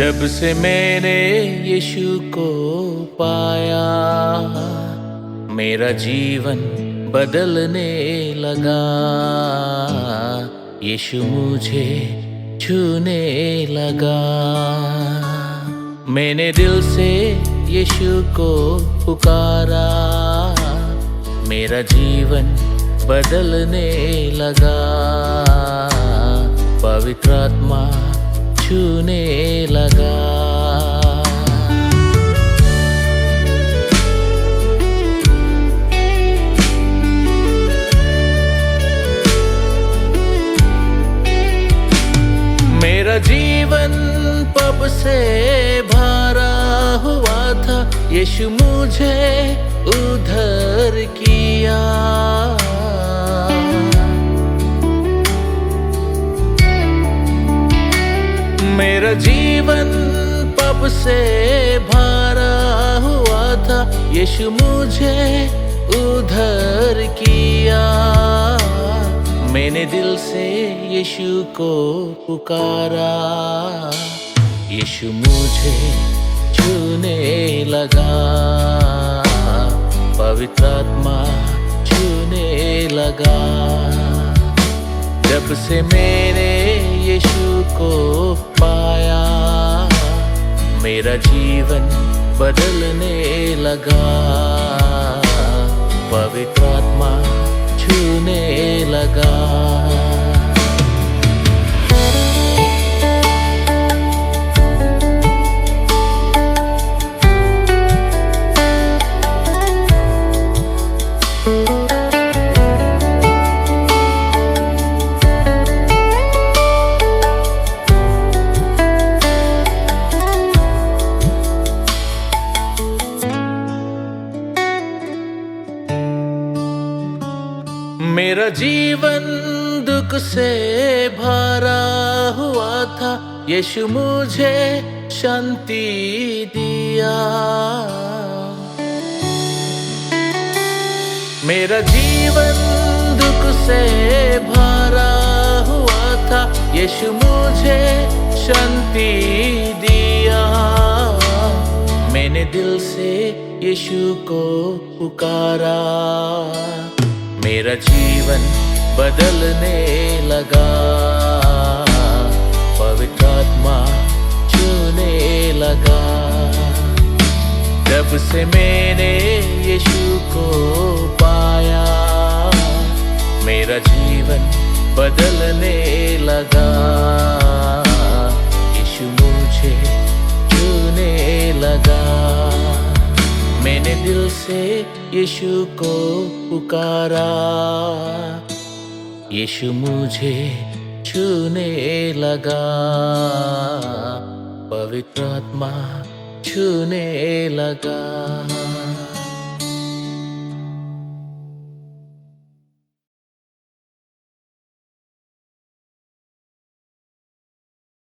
जब से मैंने यीशु को पाया, मेरा जीवन बदलने लगा। यीशु मुझे छूने लगा। मैंने दिल से यीशु को पुकारा, मेरा जीवन बदलने लगा। पवित्र आत्मा छूने लगा। मेरा जीवन पाप से भरा हुआ था, यीशु मुझे उद्धार किया। मेरा जीवन पाप से भरा हुआ था, यीशु मुझे उद्धार किया। मैंने दिल से यीशु को पुकारा, यीशु मुझे छूने लगा। पवित्र आत्मा छूने लगा। जब से मैंने यीशु को पाया, मेरा जीवन बदलने लगा। पवित्र आत्मा छूने लगा। मेरा जीवन दुख से भरा हुआ था, यीशु मुझे शांति दिया। मेरा जीवन दुख से भरा हुआ था, यीशु मुझे शांति दिया। मैंने दिल से यीशु को पुकारा, मेरा जीवन बदलने लगा। पवित्र आत्मा छूने लगा। जब से मैंने यीशु को पाया, मेरा जीवन बदलने लगा। यीशु मुझे छूने लगा। मैंने दिल से यीशु को पुकारा, यीशु मुझे छूने लगा। पवित्र आत्मा छूने लगा।